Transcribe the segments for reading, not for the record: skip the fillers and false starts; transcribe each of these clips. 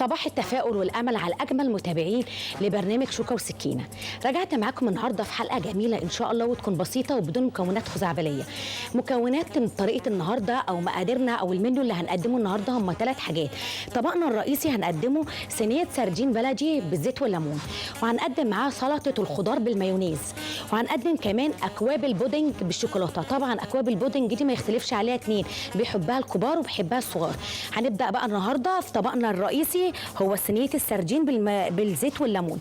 صباح التفاؤل والامل على اجمل متابعين لبرنامج شوكه وسكينه. رجعت معاكم النهارده في حلقه جميله ان شاء الله وتكون بسيطه وبدون مكونات خزعبليه. مكونات طريقه النهارده او مقاديرنا او المنيو اللي هنقدمه النهارده هم 3 حاجات. طبقنا الرئيسي هنقدمه صينيه سردين بلدي بالزيت والليمون، وهنقدم معاه سلطه الخضار بالمايونيز، وهنقدم كمان اكواب البودنج بالشوكولاته. طبعا اكواب البودنج دي ما يختلفش عليها اتنين، بيحبها الكبار وبيحبها الصغار. هنبدا بقى النهارده في طبقنا الرئيسي هو صينيه السردين بالزيت والليمون.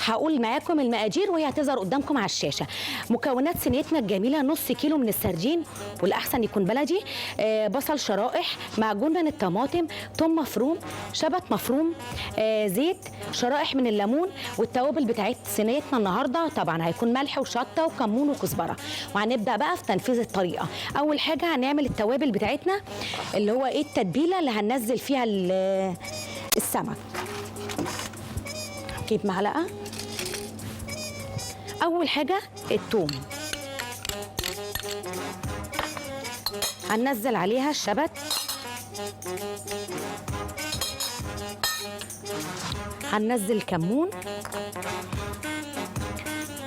هقول معاكم المقادير وهي هتظهر قدامكم على الشاشه. مكونات صينيتنا الجميله: نص كيلو من السردين والاحسن يكون بلدي، بصل شرائح، معجون من الطماطم، ثوم مفروم، شبت مفروم، زيت، شرائح من الليمون. والتوابل بتاعت صينيتنا النهارده طبعا هيكون ملح وشطه وكمون وكزبره. وهنبدا بقى في تنفيذ الطريقه. اول حاجه هنعمل التوابل بتاعتنا اللي هو ايه التتبيله اللي هننزل فيها السمك. هجيب معلقه. اول حاجه الثوم، هننزل عليها الشبت، هننزل الكمون،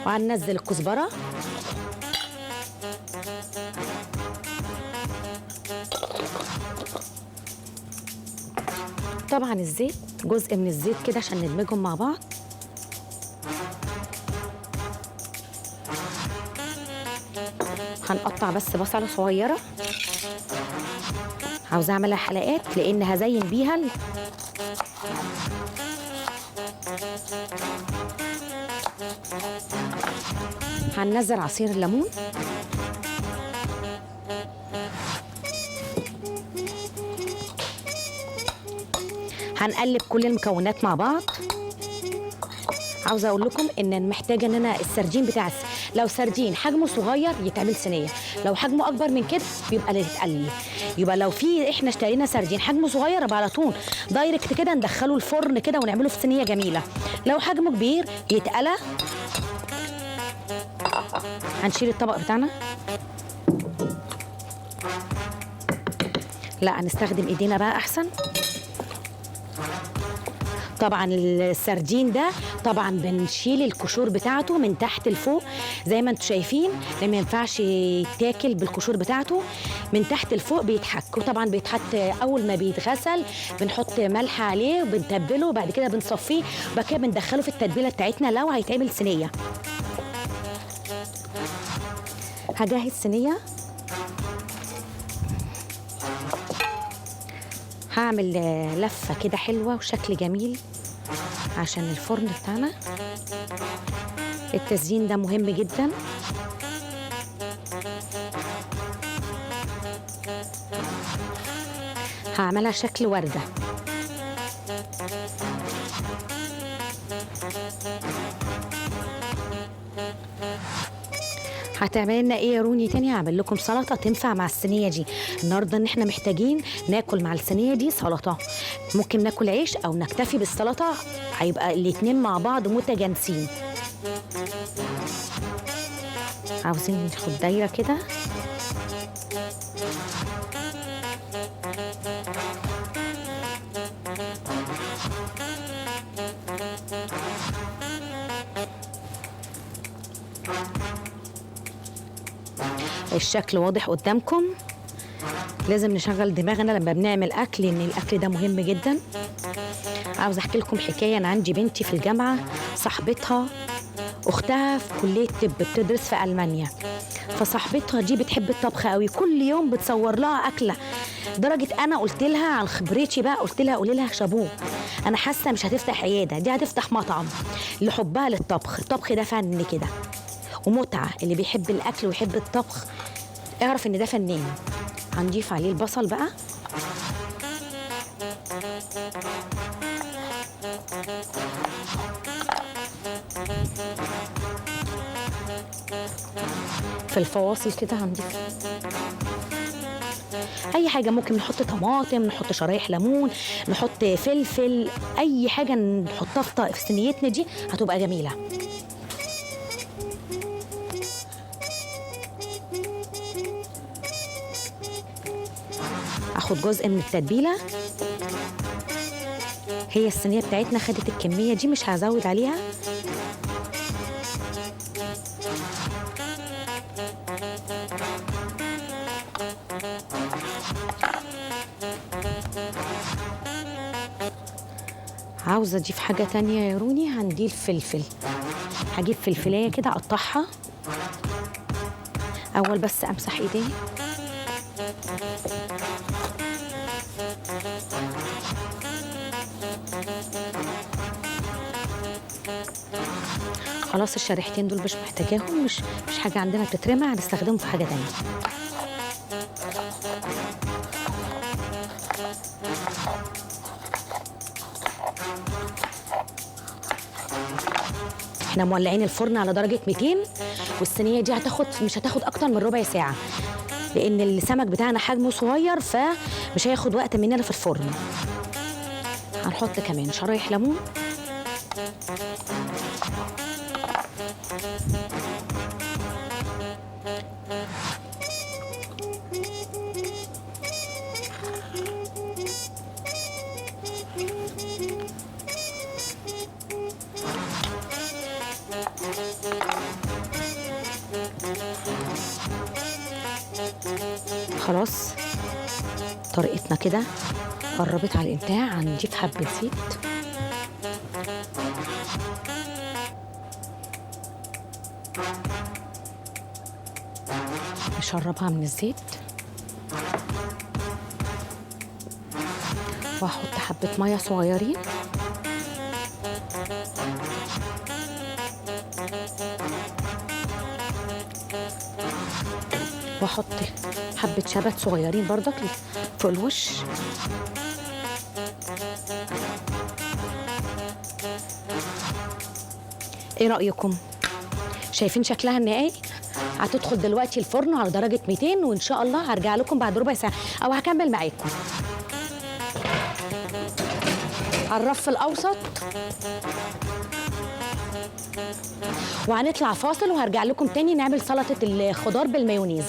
وهننزل الكزبره، طبعا الزيت، جزء من الزيت كده عشان ندمجهم مع بعض. هنقطع بس بصله صغيره، عاوزه اعملها حلقات لان هزين بيها هننزل عصير الليمون، هنقلب كل المكونات مع بعض. عاوزه اقول لكم ان محتاجه ان انا السردين بتاع لو سردين حجمه صغير يتعمل صينيه، لو حجمه اكبر من كده يبقى يتقلي. يبقى لو في احنا اشترينا سردين حجمه صغير يبقى على طول دايركت كده ندخله الفرن كده ونعمله في صينيه جميله. لو حجمه كبير يتقلى. هنشيل الطبق بتاعنا، لا هنستخدم ايدينا بقى احسن. طبعا السردين ده طبعا بنشيل القشور بتاعته من تحت لفوق زي ما انتم شايفين، ما ينفعش يتاكل بالقشور بتاعته من تحت لفوق، بيتحك. وطبعا بيتحط اول ما بيتغسل بنحط ملح عليه وبنتبله وبعد كده بنصفيه وبعد كده بندخله في التتبيله بتاعتنا لو هيتعمل صينيه. هجهز صينيه، هعمل لفه كده حلوه وشكل جميل عشان الفرن بتاعنا. التزيين ده مهم جدا. هعملها شكل ورده. هتعمل لنا ايه يا روني تاني؟ هعمل لكم سلطه تنفع مع الصينيه دي. النهارده ان احنا محتاجين ناكل مع الصينيه دي سلطه، ممكن ناكل عيش او نكتفي بالسلطه، هيبقى الاتنين مع بعض متجانسين. عاوزين ناخد دايره كده، الشكل واضح قدامكم. لازم نشغل دماغنا لما بنعمل اكل ان الاكل ده مهم جدا. عاوز احكي لكم حكايه. انا عندي بنتي في الجامعه، صاحبتها اختها في كليه طب بتدرس في المانيا، فصاحبتها دي بتحب الطبخ قوي، كل يوم بتصور لها اكله. لدرجه انا قلت لها عن خبرتي بقى، قلت لها قولي لها شابوه، انا حاسه مش هتفتح عياده، دي هتفتح مطعم لحبها للطبخ. الطبخ ده فن كده ومتعه، اللي بيحب الاكل ويحب الطبخ اعرف ان ده فنان. هنضيف عليه البصل بقى، في الفواصل كده هنضيف اي حاجه. ممكن نحط طماطم، نحط شرايح ليمون، نحط فلفل، اي حاجه نحطها في صينيتنا دي هتبقى جميله. اخد جزء من التتبيله هي الصينيه بتاعتنا خدت الكميه دي، مش هزود عليها. عاوزه اضيف حاجه تانية يا روني، هنضيف فلفل. هجيب فلفلايه كده اقطعها اول، بس امسح ايدي. خلاص الشريحتين دول مش محتاجاهم، مش حاجه عندنا بتترمى، هنستخدمهم في حاجه تانية. احنا مولعين الفرن على درجه 200، والصينيه دي مش هتاخد اكتر من ربع ساعه، لان السمك بتاعنا حجمه صغير فمش هياخد وقت مننا في الفرن. هنحط كمان شرايح ليمون. خلاص طريقتنا كده قربت على الانتهاء. هنضيف حبة زيت. نشربها من الزيت، واحط حبة مية صغيرين. واحط حبة شبت صغيرين برضك فوق الوش. ايه رأيكم؟ شايفين شكلها النهائي؟ هتدخل دلوقتي الفرن على درجة 200، وان شاء الله هرجع لكم بعد ربع ساعة او هكمل معاكم. على الرف الاوسط، وهنطلع فاصل وهرجع لكم تاني نعمل سلطة الخضار بالمايونيز.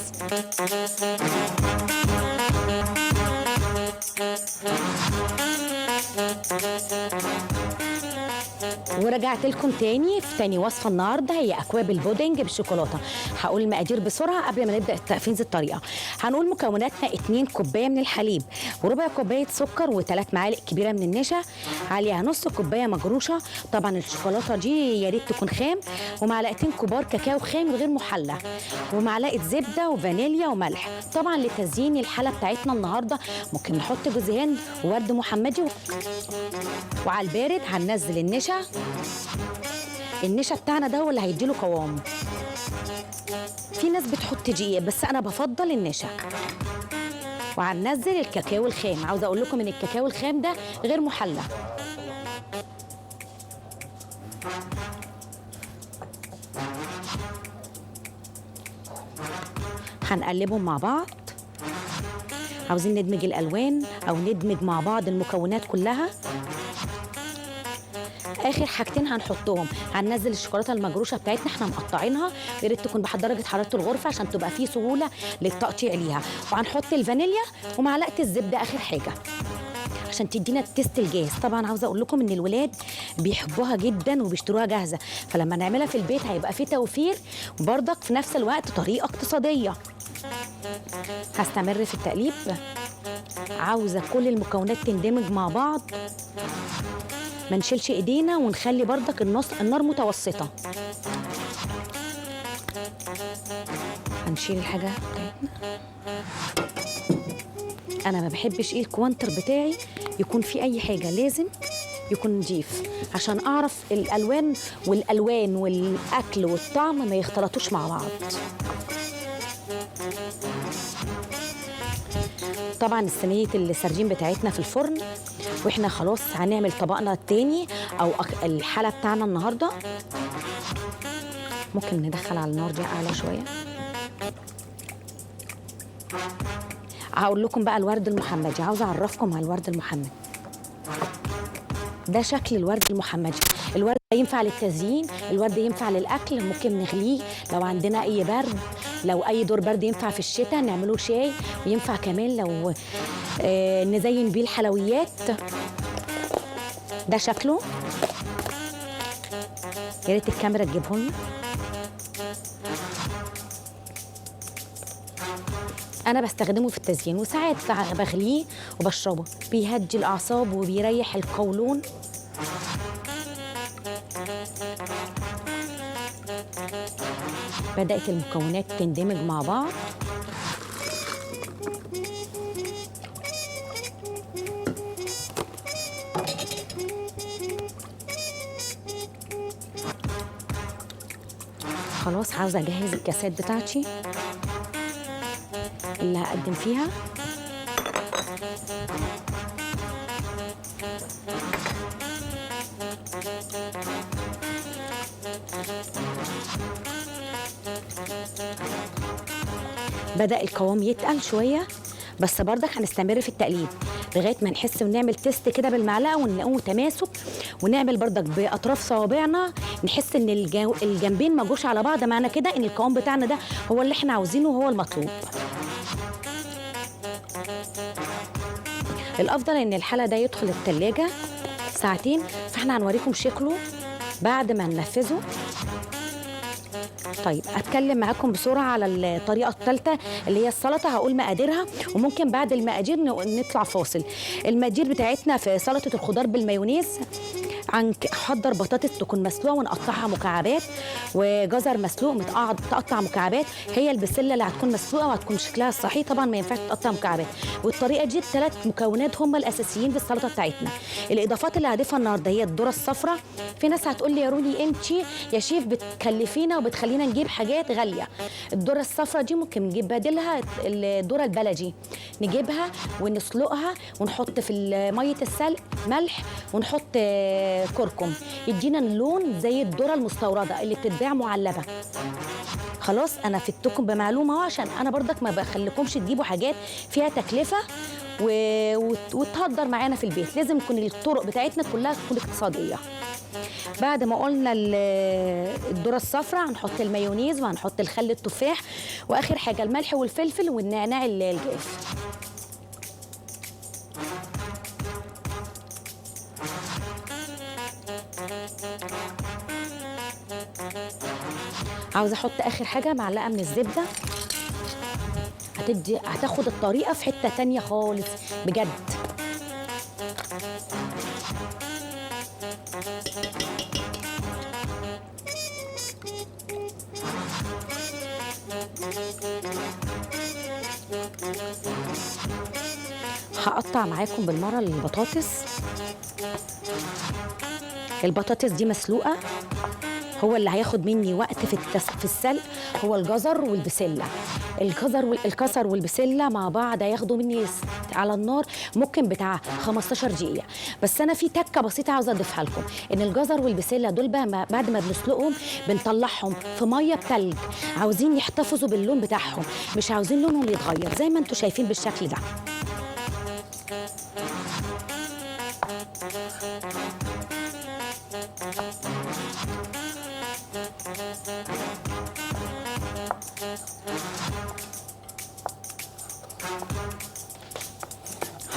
ورجعت لكم تاني في تاني وصفه النهارده، هي اكواب البودنج بالشوكولاته. هقول المقادير بسرعه قبل ما نبدا تنفيذ الطريقه. هنقول مكوناتنا: 2 كوبايه من الحليب، وربع كوبايه سكر، و3 معالق كبيره من النشا، عليها نص كوبايه مجروشه. طبعا الشوكولاته دي يا ريت تكون خام، ومعلقتين كبار كاكاو خام غير محلى، ومعلقه زبده وفانيليا وملح. طبعا لتزيين الحاله بتاعتنا النهارده ممكن نحط جوز هند وورد محمدي وعلى البارد هننزل النشا. النشا بتاعنا ده هو اللي هيديله قوام. في ناس بتحط دقيق بس انا بفضل النشا. وهننزل الكاكاو الخام. عاوزه اقول لكم ان الكاكاو الخام ده غير محلى. هنقلبهم مع بعض. عاوزين ندمج الالوان او ندمج مع بعض المكونات كلها. اخر حاجتين هنحطهم، هننزل الشوكولاته المجروشه بتاعتنا، احنا مقطعينها، يا ريت تكون بحد حراره الغرفه عشان تبقى فيه سهوله للتقطيع ليها. وهنحط الفانيليا ومعلقه الزبده اخر حاجه عشان تدينا التيست الجاهز. طبعا عاوزه اقول لكم ان الولاد بيحبوها جدا وبيشتروها جاهزه، فلما نعملها في البيت هيبقى فيه توفير وبرضك في نفس الوقت طريقه اقتصاديه. هستمر في التقليب. عاوزه كل المكونات تندمج مع بعض، ما نشيلش ايدينا، ونخلي بردك النار متوسطه. هنشيل الحاجه بتاعتنا. انا ما بحبش الكوانتر بتاعي يكون فيه اي حاجه، لازم يكون نضيف عشان اعرف الالوان والاكل والطعم ما يختلطوش مع بعض. طبعا صينيه السردين بتاعتنا في الفرن، واحنا خلاص هنعمل طبقنا التاني او الحاله بتاعنا النهارده. ممكن ندخل على النار دي اعلى شويه. هقول لكم بقى الورد المحمدي. عاوزه اعرفكم على الورد المحمدي. ده شكل الورد المحمدي. الورد ينفع للتزيين، الورد ينفع للاكل، ممكن نغليه لو عندنا اي برد، لو اي دور برد ينفع في الشتاء نعمله شاي، وينفع كمان لو نزين بيه الحلويات. ده شكله، يا ريت الكاميرا تجيبه لنا. انا بستخدمه في التزيين وساعات بغليه وبشربه، بيهدي الاعصاب وبيريح القولون. بدأت المكونات تندمج مع بعض. خلاص عاوزة أجهز الكاسات بتاعتي اللي هقدم فيها. بدأ القوام يتقل شوية، بس برضك هنستمر في التقليب لغاية ما نحس ونعمل تيست كده بالمعلقة ونلاقوه تماسك، ونعمل برضك بأطراف صوابعنا نحس إن الجنبين ما جوش على بعض، معنى كده إن القوام بتاعنا ده هو اللي إحنا عاوزينه وهو المطلوب. الأفضل إن الحلى ده يدخل التلاجة ساعتين، فإحنا هنوريكم شكله بعد ما ننفذه. طيب اتكلم معاكم بسرعه على الطريقه الثالثه اللي هي السلطه، هقول مقاديرها وممكن بعد المقادير نطلع فاصل. المقادير بتاعتنا في سلطه الخضار بالمايونيز: حضر بطاطس تكون مسلوقه ونقطعها مكعبات، وجزر مسلوق متقطع مكعبات. هي البسله اللي هتكون مسلوقه وهتكون شكلها الصحيح طبعا ما ينفعش تقطع مكعبات. والطريقه دي الثلاث مكونات هم الاساسيين في السلطه بتاعتنا. الاضافات اللي هضيفها النهارده هي الذره الصفراء. في ناس هتقول لي يا روني انت يا شيف بتكلفينا وبتخلينا نجيب حاجات غاليه. الذره الصفراء دي ممكن نجيب بديلها الذره البلدي، نجيبها ونسلقها ونحط في ميه السلق ملح ونحط كركم، يدينا اللون زي الذره المستورده اللي بتتباع معلبه. خلاص انا فدتكم بمعلومه عشان انا برضك ما بخليكمش تجيبوا حاجات فيها تكلفه وتهدر معانا في البيت. لازم تكون الطرق بتاعتنا كلها تكون اقتصاديه. بعد ما قلنا الذره الصفراء هنحط المايونيز وهنحط الخل التفاح، واخر حاجه الملح والفلفل والنعناع الجاف. عاوزه احط اخر حاجه معلقه من الزبده، هتاخد الطريقه في حته تانية خالص بجد. هقطع معاكم بالمره البطاطس. البطاطس دي مسلوقه، هو اللي هياخد مني وقت في السلق هو الجزر والبسله. الكسر والبسله مع بعض هياخدوا مني على النار ممكن بتاع 15 دقيقه. بس انا في تكه بسيطه عاوزه اضيفها لكم، ان الجزر والبسله دول بعد ما بنسلقهم بنطلعهم في ميه بتلج، عاوزين يحتفظوا باللون بتاعهم، مش عاوزين لونهم يتغير زي ما انتم شايفين بالشكل ده.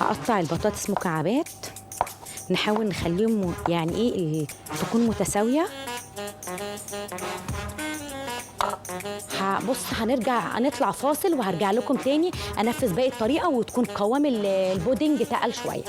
هقطع البطاطس مكعبات، نحاول نخليهم يعني ايه تكون متساويه. بص هنطلع فاصل وهرجع لكم تاني انفذ باقي الطريقه وتكون قوام البودنج تقل شويه.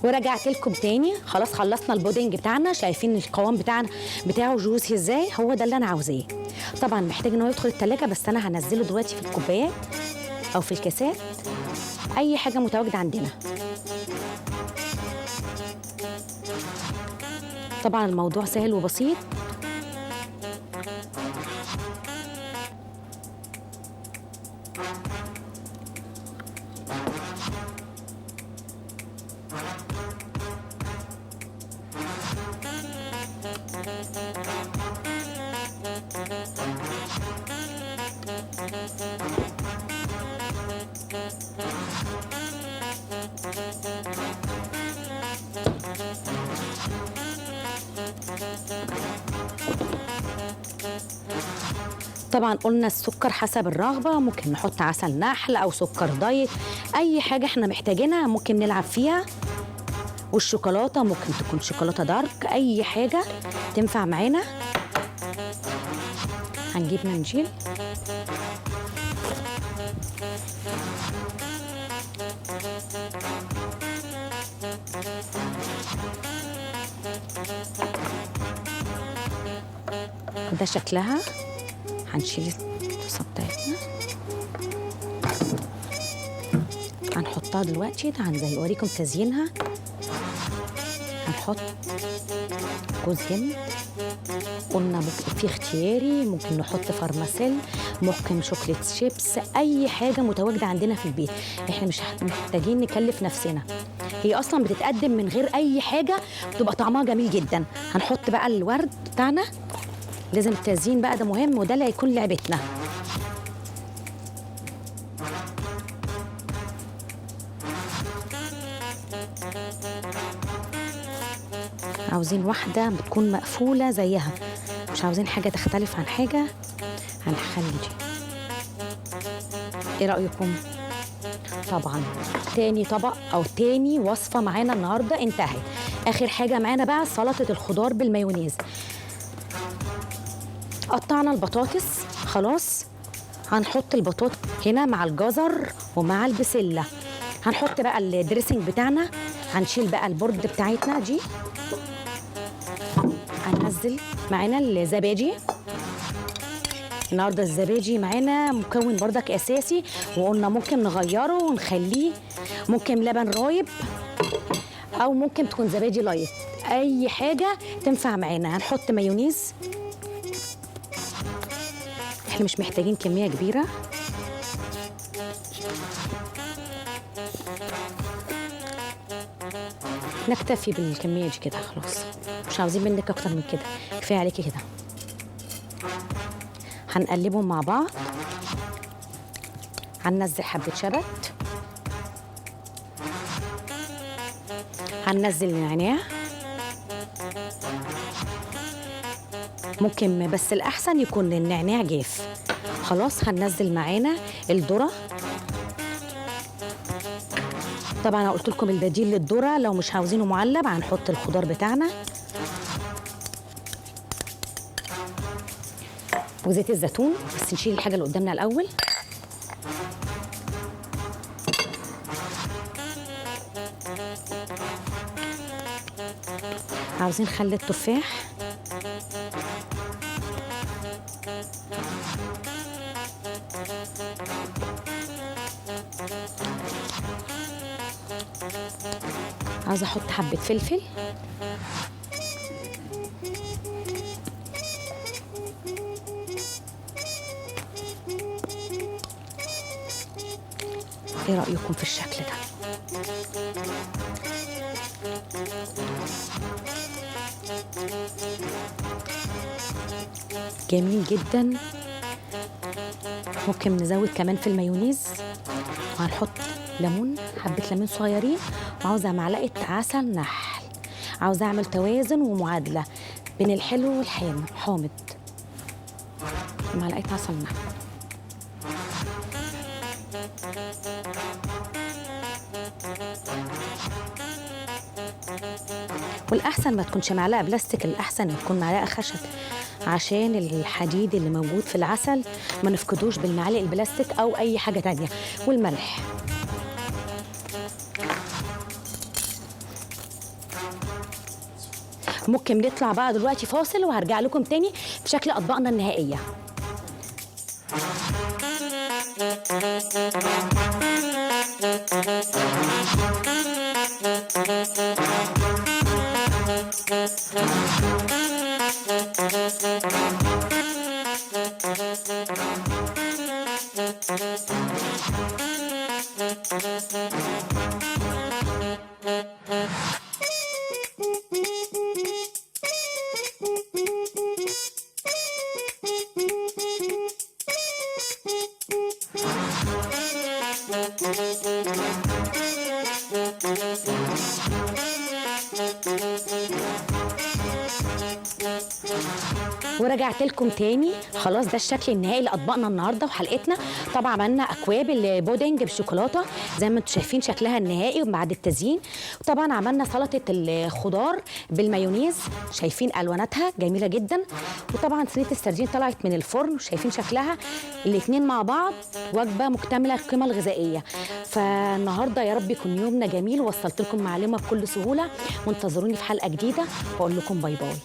ورجعت لكم تاني. خلاص خلصنا البودنج بتاعنا، شايفين القوام بتاعه جوسي ازاي؟ هو ده اللي انا عاوزاه. طبعا محتاج ان هو يدخل التلاجة، بس انا هنزله دلوقتي في الكوبايات او في الكاسات، اي حاجه متواجده عندنا. طبعا الموضوع سهل وبسيط. طبعا قلنا السكر حسب الرغبة، ممكن نحط عسل نحل أو سكر دايت، أي حاجة احنا محتاجينها ممكن نلعب فيها. والشوكولاتة ممكن تكون شوكولاتة دارك، أي حاجة تنفع معانا. هنجيب منجيل ده شكلها. هنشيل الطاسه بتاعتنا، هنحطها دلوقتي. زي اوريكم تزيينها. هنحط جوز هند، قلنا ممكن في اختياري، ممكن نحط فرماسيل، ممكن شوكليت شيبس، اي حاجه متواجده عندنا في البيت. احنا مش محتاجين نكلف نفسنا، هي اصلا بتتقدم من غير اي حاجه، بتبقى طعمها جميل جدا. هنحط بقى الورد بتاعنا، لازم التزيين بقى ده مهم، وده اللي هيكون لعبتنا. عاوزين واحدة بتكون مقفولة زيها، مش عاوزين حاجة تختلف عن حاجة. هنخلي دي. ايه رأيكم؟ طبعا تاني طبق او تاني وصفة معانا النهاردة انتهت. اخر حاجة معانا بقى سلطة الخضار بالمايونيز. قطعنا البطاطس خلاص، هنحط البطاطس هنا مع الجزر ومع البسلة. هنحط بقى الدريسنج بتاعنا، هنشيل بقى البورد بتاعتنا دي، هننزل معانا الزبادي. النهارده الزبادي معانا مكون بردك اساسي، وقلنا ممكن نغيره ونخليه ممكن لبن رايب او ممكن تكون زبادي لايت، اي حاجه تنفع معانا. هنحط مايونيز، احنا مش محتاجين كميه كبيره. نكتفي بالكميه دي كده خلاص، مش عاوزين منك اكتر من كده، كفايه عليكي كده. هنقلبهم مع بعض. هننزل حبه شبت، هننزل النعناع، ممكن بس الاحسن يكون النعناع جاف. خلاص هننزل معانا الذره. طبعا انا قلت لكم البديل للذره، لو مش عاوزينه معلب هنحط الخضار بتاعنا وزيت الزيتون. بس نشيل الحاجه اللي قدامنا الاول. عاوزين خل التفاح، عاوزه احط حبه فلفل، ايه رايكم في الشكل ده؟ جميل جدا. ممكن نزود كمان في المايونيز، وهنحط ليمون، حبه ليمون صغيرين، وعاوزه معلقه عسل نحل. عاوزه اعمل توازن ومعادله بين الحلو والحامض. معلقه عسل نحل. والاحسن ما تكونش معلقه بلاستيك، الاحسن تكون معلقه خشب، عشان الحديد اللي موجود في العسل ما نفقدوش بالمعالق البلاستيك او اي حاجه تانية. والملح. ممكن نطلع بقى دلوقتي فاصل، وهرجع لكم تاني بشكل اطباقنا النهائيه. ورجعت لكم تاني. خلاص ده الشكل النهائي لاطباقنا النهارده في حلقتنا. طبعا عملنا اكواب البودنج بالشوكولاته زي ما انتم شايفين شكلها النهائي بعد التزيين. وطبعا عملنا سلطه الخضار بالمايونيز، شايفين الواناتها جميله جدا. وطبعا صينيه السردين طلعت من الفرن وشايفين شكلها، الاثنين مع بعض وجبه مكتمله القيمه الغذائيه. فالنهارده يا رب يكون يومنا جميل ووصلت لكم معلومه بكل سهوله. وانتظروني في حلقه جديده واقول لكم باي باي.